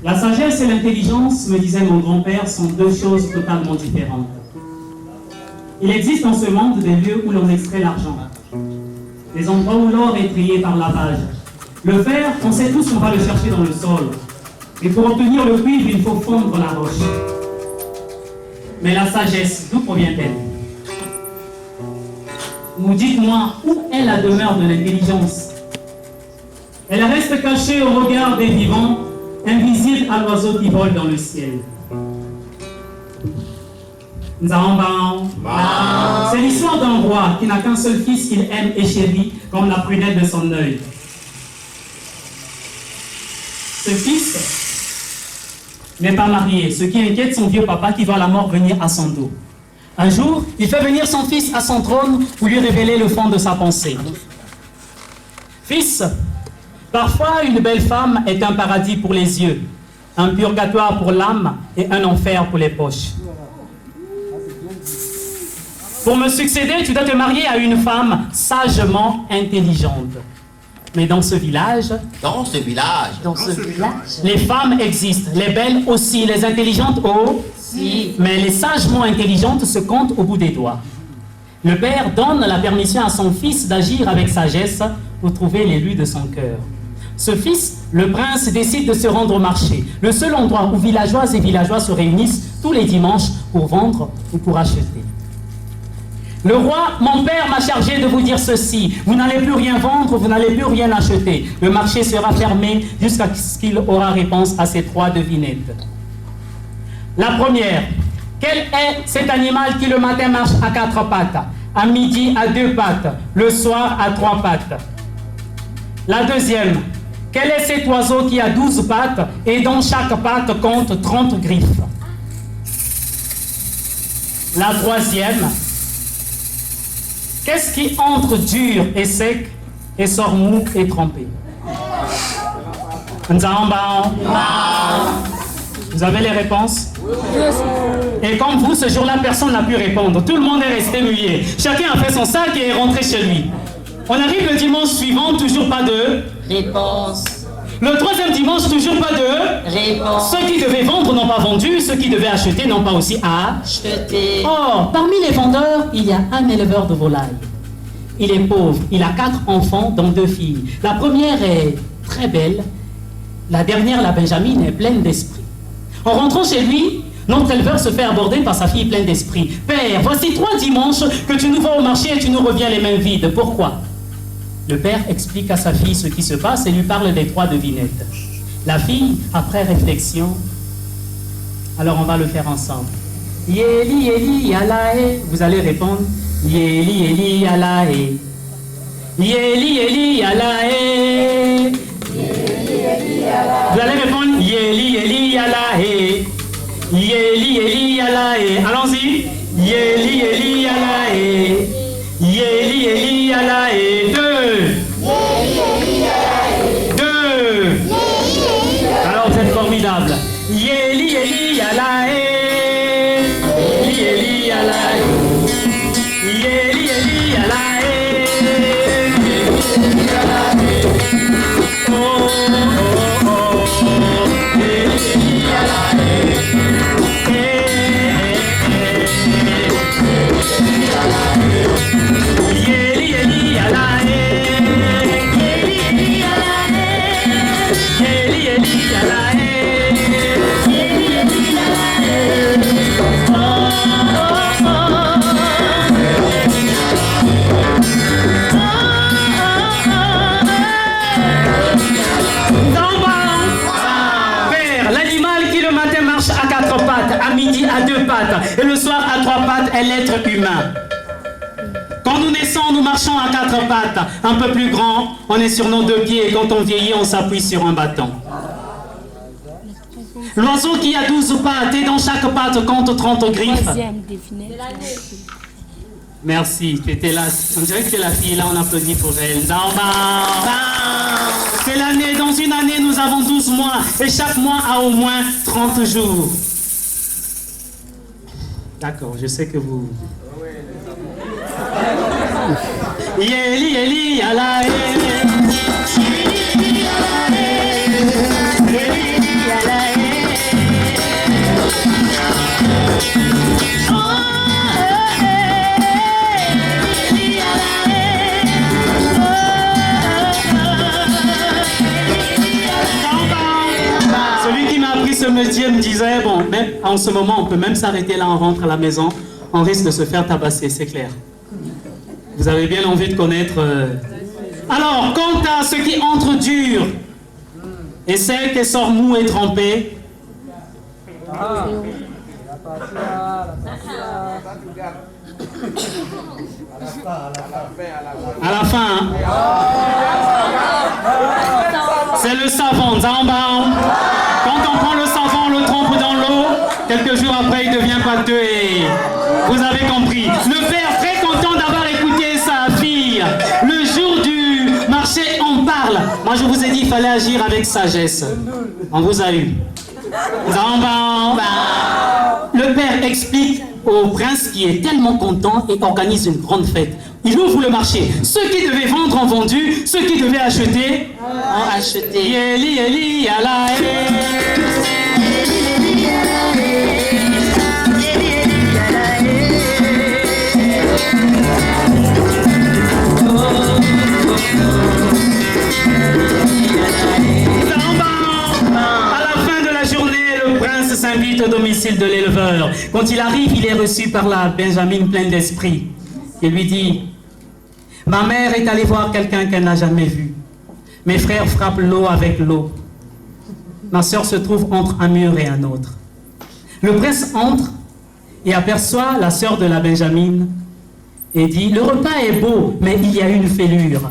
La sagesse et l'intelligence, me disait mon grand-père, sont deux choses totalement différentes. Il existe dans ce monde des lieux où l'on extrait l'argent, des endroits où l'or est trié par lavage. Le fer, on sait tous qu'on va le chercher dans le sol. Et pour obtenir le cuivre, il faut fondre la roche. Mais la sagesse, d'où provient-elle? Ou dites-moi, où est la demeure de l'intelligence? Elle reste cachée au regard des vivants, invisible à l'oiseau qui vole dans le ciel. C'est l'histoire d'un roi qui n'a qu'un seul fils qu'il aime et chérit comme la prunelle de son œil. Ce fils n'est pas marié, ce qui inquiète son vieux papa qui voit la mort venir à son dos. Un jour, il fait venir son fils à son trône pour lui révéler le fond de sa pensée. Fils, parfois une belle femme est un paradis pour les yeux, un purgatoire pour l'âme et un enfer pour les poches. Pour me succéder, tu dois te marier à une femme sagement intelligente. Mais dans ce village... les femmes existent, les belles aussi, les intelligentes aussi. Mais les sagement intelligentes se comptent au bout des doigts. Le père donne la permission à son fils d'agir avec sagesse pour trouver l'élu de son cœur. Ce fils, le prince, décide de se rendre au marché, le seul endroit où villageoises et villageois se réunissent tous les dimanches pour vendre ou pour acheter. Le roi, mon père m'a chargé de vous dire ceci. Vous n'allez plus rien vendre, vous n'allez plus rien acheter. Le marché sera fermé jusqu'à ce qu'il aura réponse à ces 3 devinettes. La première, quel est cet animal qui le matin marche à 4 pattes, à midi à 2 pattes, le soir à 3 pattes? La deuxième, quel est cet oiseau qui a 12 pattes et dont chaque patte compte 30 griffes? La troisième, qu'est-ce qui entre dur et sec et sort mou et trempé? Vous avez les réponses? Et comme vous, ce jour-là, personne n'a pu répondre. Tout le monde est resté muet. Chacun a fait son sac et est rentré chez lui. On arrive le dimanche suivant, toujours pas de réponse. Le troisième dimanche, toujours pas de réponse. Ceux qui devaient vendre n'ont pas vendu, ceux qui devaient acheter n'ont pas aussi acheté. Or, parmi les vendeurs, il y a un éleveur de volailles. Il est pauvre, il a 4 enfants, dont 2 filles. La première est très belle, la dernière, la Benjamine, est pleine d'esprit. En rentrant chez lui, notre éleveur se fait aborder par sa fille pleine d'esprit. Père, voici 3 dimanches que tu nous vas au marché et tu nous reviens les mains vides. Pourquoi? Le père explique à sa fille ce qui se passe et lui parle des 3 devinettes. La fille, après réflexion, alors on va le faire ensemble. Yéli, Yéli, Yalaé. Vous allez répondre Yéli, Yéli, Yalaé. Yéli, Yéli, Yalaé. Vous allez répondre Yéli, Yéli, Yalaé. Yéli, Yéli, Yalaé. Allons-y. Yéli, Yéli, Yalaé. Yéli, Yéli, Yalaé. 2. Alors vous êtes formidable. Yéli, Yéli, Yalaé. Yéli, Yéli, Yalaé. Yéli, Yéli, Yalaé. Oh, oh, oh, oh. Yéli, Yéli, Yalaé. Yéli, Yéli, Yalaé. À midi à 2 pattes et le soir à 3 pattes est l'être humain. Quand nous naissons, nous marchons à 4 pattes. Un peu plus grand, on est sur nos 2 pieds et quand on vieillit, on s'appuie sur un bâton. L'oiseau qui a 12 pattes et dans chaque patte compte 30 griffes. Merci, tu étais là. On dirait que c'est la fille, là on applaudit pour elle. C'est l'année, dans une année nous avons 12 mois et chaque mois a au moins 30 jours. D'accord, je sais que vous... Yéli, Yéli, Yalaé. Yéli, Yéli, Yalaé. ce monsieur me disait, bon, même en ce moment, on peut même s'arrêter là, on rentre à la maison, on risque de se faire tabasser, c'est clair. Vous avez bien envie de connaître... Alors, quant à ce qui entre dur, et celle qui sort mou et trempée, à la fin, hein? C'est le savon, Zambao. Quand on prend le savon, on le trempe dans l'eau, quelques jours après, il devient pâteux et vous avez compris. Le père, très content d'avoir écouté sa fille, le jour du marché, on parle. Moi, je vous ai dit, il fallait agir avec sagesse. On vous a eu. Zambao. Le père explique au prince qui est tellement content et organise une grande fête. Il ouvre le marché. Ceux qui devaient vendre ont vendu, ceux qui devaient acheter ont acheté. Yeli, yeli, yala, s'invite au domicile de l'éleveur. Quand il arrive, il est reçu par la Benjamin pleine d'esprit. Il lui dit, ma mère est allée voir quelqu'un qu'elle n'a jamais vu. Mes frères frappent l'eau avec l'eau. Ma sœur se trouve entre un mur et un autre. Le prince entre et aperçoit la sœur de la Benjamin et dit, le repas est beau, mais il y a une fêlure.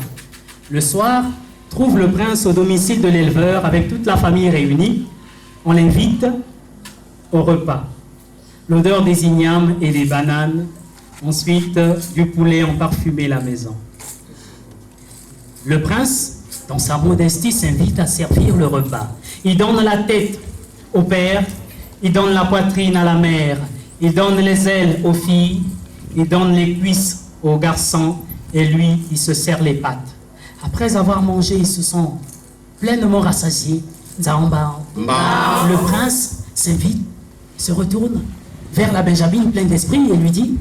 Le soir, trouve le prince au domicile de l'éleveur avec toute la famille réunie. On l'invite au repas. L'odeur des ignames et des bananes, ensuite du poulet ont parfumé la maison. Le prince, dans sa modestie, s'invite à servir le repas. Il donne la tête au père, il donne la poitrine à la mère, il donne les ailes aux filles, il donne les cuisses aux garçons et lui, il se serre les pattes. Après avoir mangé, ils se sont pleinement rassasiés. Le prince s'invite, se retourne vers la Benjamin pleine d'esprit et lui dit,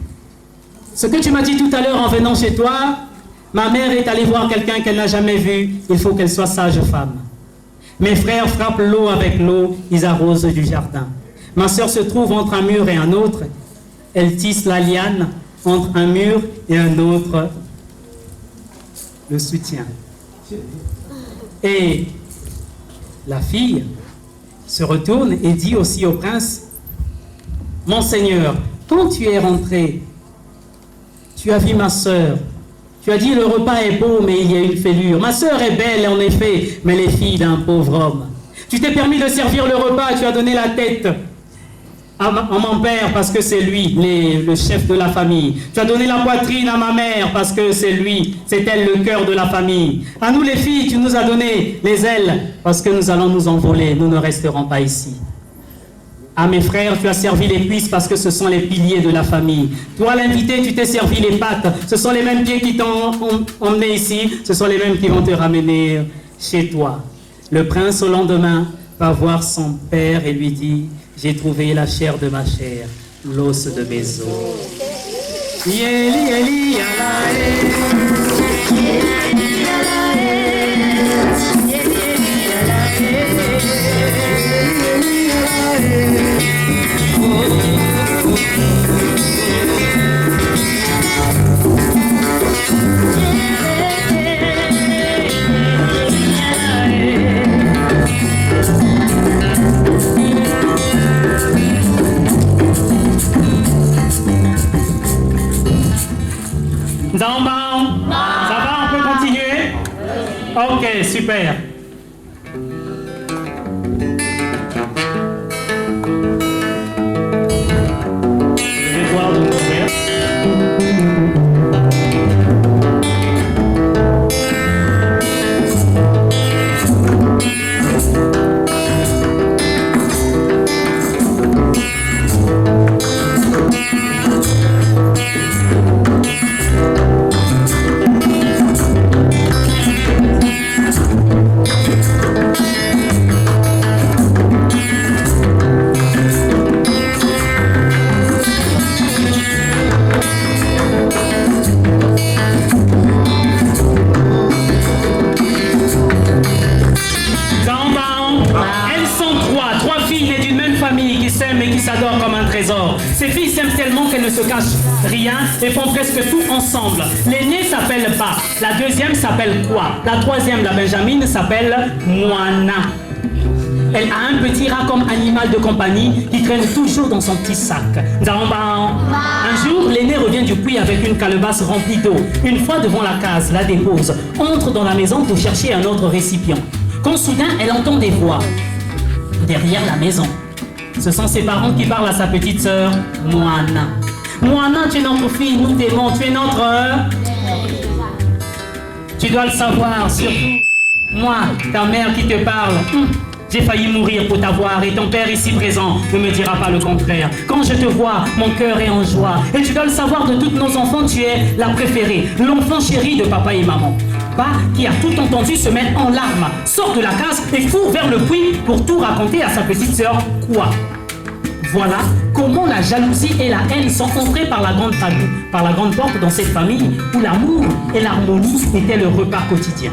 ce que tu m'as dit tout à l'heure en venant chez toi, ma mère est allée voir quelqu'un qu'elle n'a jamais vu, il faut qu'elle soit sage femme. Mes frères frappent l'eau avec l'eau, ils arrosent du jardin. Ma sœur se trouve entre un mur et un autre, elle tisse la liane entre un mur et un autre, le soutien. Et la fille se retourne et dit aussi au prince, mon Seigneur, quand tu es rentré, tu as vu ma sœur, tu as dit le repas est beau mais il y a une fêlure. Ma sœur est belle en effet, mais les filles d'un pauvre homme. Tu t'es permis de servir le repas, tu as donné la tête à mon père parce que c'est lui, le chef de la famille. Tu as donné la poitrine à ma mère parce que c'est lui, c'est elle le cœur de la famille. À nous les filles, tu nous as donné les ailes parce que nous allons nous envoler, nous ne resterons pas ici. À mes frères, tu as servi les cuisses parce que ce sont les piliers de la famille. Toi, l'invité, tu t'es servi les pattes. Ce sont les mêmes pieds qui t'ont emmené ici, ce sont les mêmes qui vont te ramener chez toi. Le prince, au lendemain, va voir son père et lui dit, j'ai trouvé la chair de ma chair, l'os de mes os. Yeli, yeli, Zambao, ça va, on peut continuer? Ok, super. Je vais voir donc ouvert. s'aiment et qui s'adorent comme un trésor. Ces filles s'aiment tellement qu'elles ne se cachent rien et font presque tout ensemble. L'aînée s'appelle Ba, la deuxième s'appelle Kwa, la troisième, la Benjamine, s'appelle Moana. Elle a un petit rat comme animal de compagnie qui traîne toujours dans son petit sac. Un jour, l'aîné revient du puits avec une calebasse remplie d'eau. Une fois devant la case, la dépose, entre dans la maison pour chercher un autre récipient. Quand soudain, elle entend des voix derrière la maison. Ce sont ses parents qui parlent à sa petite sœur, Moana. Moana, tu es notre fille, nous t'aimons, tu es notre... Tu dois le savoir, surtout moi, ta mère qui te parle. J'ai failli mourir pour t'avoir et ton père ici présent ne me dira pas le contraire. Quand je te vois, mon cœur est en joie. Et tu dois le savoir, de toutes nos enfants, tu es la préférée, l'enfant chéri de papa et maman. Ba, qui a tout entendu, se met en larmes, sort de la case et court vers le puits pour tout raconter à sa petite sœur Kwa. Voilà comment la jalousie et la haine sont entrées par la grande porte dans cette famille où l'amour et l'harmonie étaient le repas quotidien.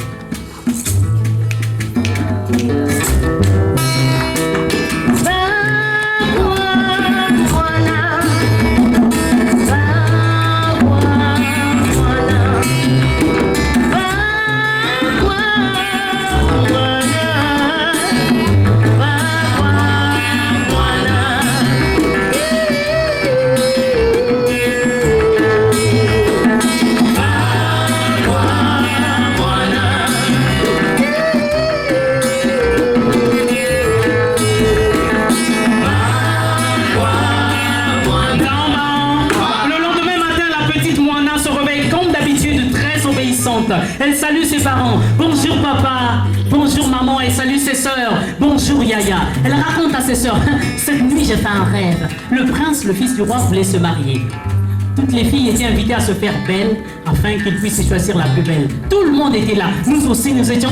Elle salue ses parents. Bonjour papa, bonjour maman, elle salue ses sœurs. Bonjour Yaya. Elle raconte à ses sœurs. Cette nuit j'ai fait un rêve. Le prince, le fils du roi, voulait se marier. Toutes les filles étaient invitées à se faire belles afin qu'ils puissent choisir la plus belle. Tout le monde était là. Nous aussi, nous étions...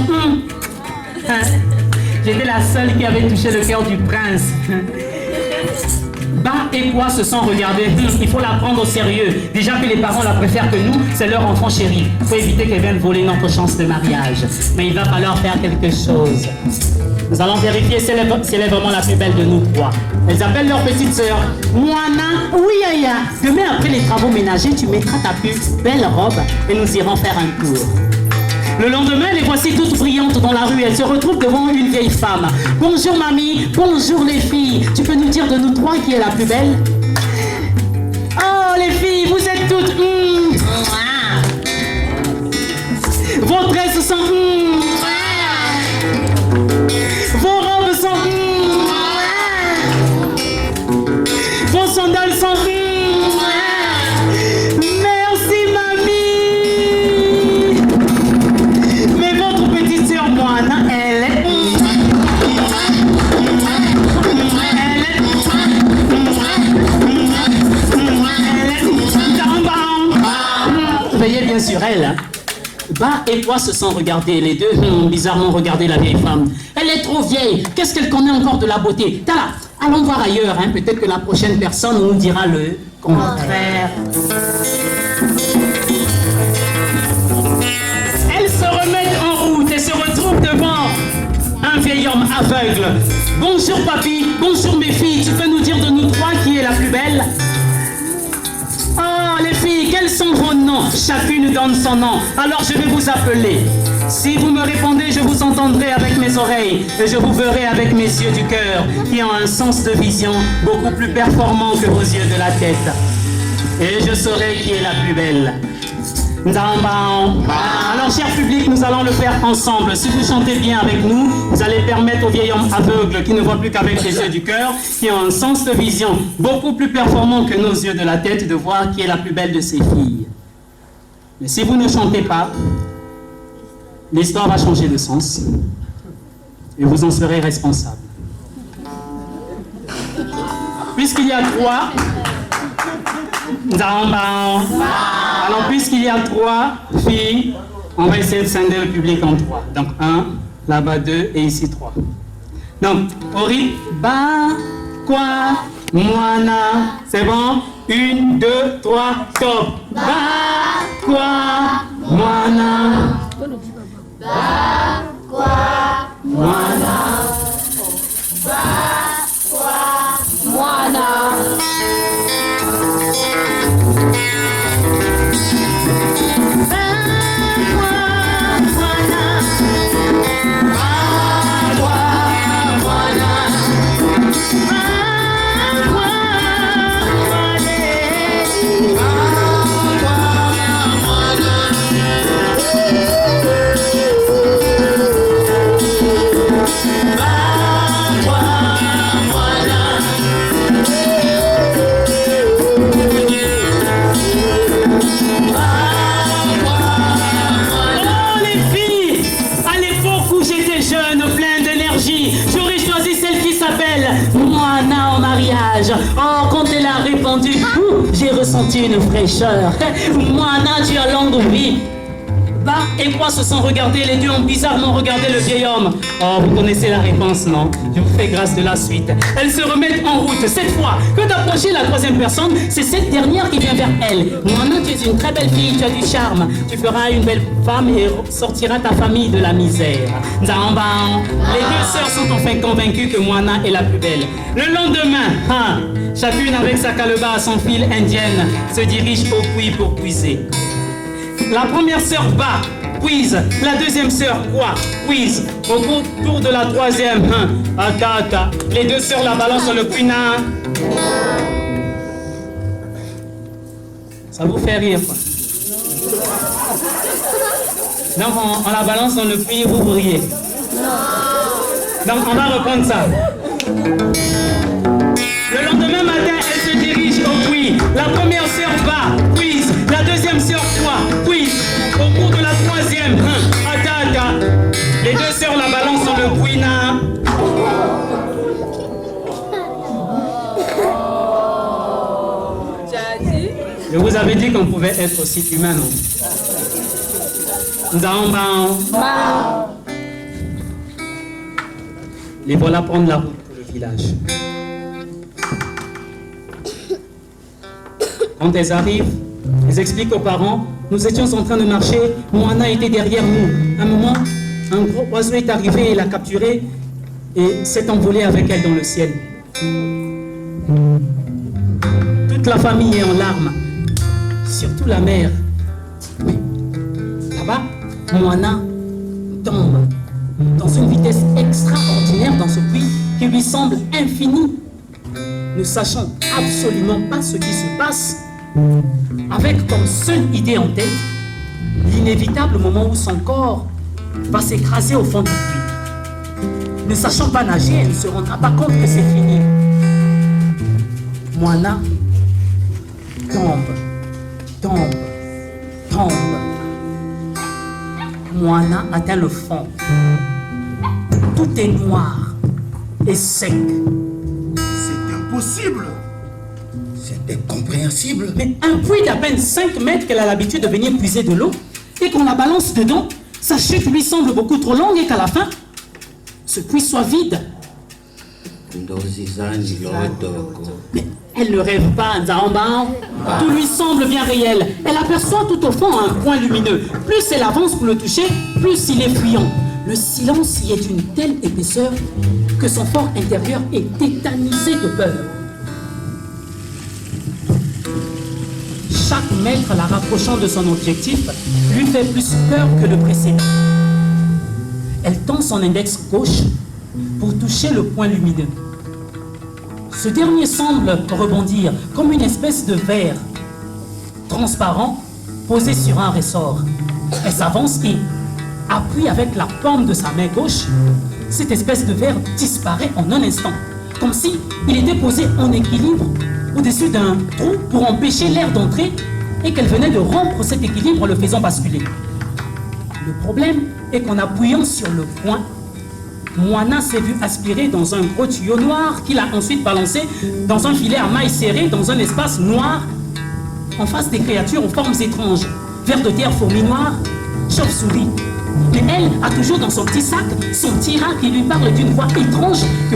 J'étais la seule qui avait touché le cœur du prince. Ba et Kwa se sont regardés. Il faut la prendre au sérieux. Déjà que les parents la préfèrent que nous, c'est leur enfant chéri. Il faut éviter qu'elle vienne voler notre chance de mariage. Mais il va falloir faire quelque chose. Nous allons vérifier si elle est vraiment la plus belle de nous trois. Elles appellent leur petite sœur. Moana, oui Yaya. Demain après les travaux ménagers, tu mettras ta plus belle robe et nous irons faire un tour. Le lendemain, les voici toutes brillantes dans la rue. Elles se retrouvent devant une vieille femme. Bonjour mamie, bonjour les filles. Tu peux nous dire de nous trois qui est la plus belle? Oh les filles, vous êtes toutes... Vos tresses sont... Vos robes sont... Vos sandales sont... Bien sûr elle. Ba et Kwa se sont regardés, les deux ont bizarrement regardé la vieille femme. Elle est trop vieille, qu'est-ce qu'elle connaît encore de la beauté? Tala, allons voir ailleurs, hein. Peut-être que la prochaine personne nous dira le contraire. Elle se remet en route et se retrouve devant un vieil homme aveugle. Bonjour papy, bonjour mes filles, tu peux nous dire de nous trois qui est la plus belle? Oh les filles, quels sont vos noms? Chacune donne son nom, alors je vais vous appeler. Si vous me répondez, je vous entendrai avec mes oreilles et je vous verrai avec mes yeux du cœur qui ont un sens de vision beaucoup plus performant que vos yeux de la tête. Et je saurai qui est la plus belle. Alors, cher public, nous allons le faire ensemble. Si vous chantez bien avec nous, vous allez permettre au vieil homme aveugle qui ne voit plus qu'avec les yeux du cœur, qui a un sens de vision beaucoup plus performant que nos yeux de la tête, de voir qui est la plus belle de ses filles. Mais si vous ne chantez pas, l'histoire va changer de sens et vous en serez responsable. Puisqu'il y a trois... Alors, puisqu'il y a trois filles, on va essayer de scinder le public en trois. Donc, un, là-bas deux, et ici trois. Donc, au rythme, Ba, Kwa, Moana. C'est bon? 1, 2, 3, top. Ba, Kwa, Moana. Ba, Kwa, Moana. Ba, Kwa, Moana. Moana en mariage. Oh, quand elle a répondu, j'ai ressenti une fraîcheur. Moana, tu as longue vie. Bah et moi se sont regardés, les deux ont bizarrement regardé le vieil homme. Oh, vous connaissez la réponse, non? Je vous fais grâce de la suite. Elles se remettent en route. Cette fois, que d'approcher la troisième personne, c'est cette dernière qui vient vers elle. Moana, tu es une très belle fille, tu as du charme. Tu feras une belle femme et sortiras ta famille de la misère. Nzambang. Les deux sœurs sont enfin convaincues que Moana est la plus belle. Le lendemain, chacune avec sa calebasse en file indienne se dirige au puits pour puiser. La première sœur bat, puise. La deuxième sœur quoi, puise. Au tour de la troisième, ata. Les deux sœurs la balancent sur le puits. Ça vous fait rire, quoi. Donc on la balance dans le puits, vous riez. Donc on va reprendre ça. Le lendemain matin, elle se dirige au puits. La première sœur bat, puise. La deuxième sœur quoi, puise. Au cours de la troisième, ata. Les deux sœurs la balancent dans le puits. Je vous avais dit qu'on pouvait être aussi humain, non? Les voilà prendre la route pour le village. Quand elles arrivent, elles expliquent aux parents, nous étions en train de marcher, Moana était derrière nous. À un moment, un gros oiseau est arrivé et l'a capturé et s'est envolé avec elle dans le ciel. Toute la famille est en larmes, surtout la mère. Là-bas, Moana tombe dans une vitesse extraordinaire dans ce puits qui lui semble infini. Ne sachant absolument pas ce qui se passe, avec comme seule idée en tête l'inévitable moment où son corps va s'écraser au fond du puits. Ne sachant pas nager, elle ne se rendra pas compte que c'est fini. Moana tombe. Moana atteint le fond. Tout est noir et sec. C'est impossible. C'est incompréhensible. Mais un puits d'à peine 5 mètres qu'elle a l'habitude de venir puiser de l'eau et qu'on la balance dedans, sa chute lui semble beaucoup trop longue et qu'à la fin, ce puits soit vide. Mais elle ne rêve pas, Nzamba. Tout lui semble bien réel. Elle aperçoit tout au fond un point lumineux. Plus elle avance pour le toucher, plus il est fuyant. Le silence y est d'une telle épaisseur que son fort intérieur est tétanisé de peur. Chaque mètre la rapprochant de son objectif lui fait plus peur que le précédent. Elle tend son index gauche pour toucher le point lumineux. Ce dernier semble rebondir comme une espèce de verre transparent posé sur un ressort. Elle s'avance et appuie avec la paume de sa main gauche. Cette espèce de verre disparaît en un instant, comme si il était posé en équilibre au-dessus d'un trou pour empêcher l'air d'entrer et qu'elle venait de rompre cet équilibre en le faisant basculer. Le problème est qu'en appuyant sur le point, Moana s'est vue aspirer dans un gros tuyau noir qu'il a ensuite balancé dans un filet à mailles serrées dans un espace noir en face des créatures aux formes étranges, vers de terre, fourmis noires, chauves-souris. Mais elle a toujours dans son petit sac son tyran qui lui parle d'une voix étrange que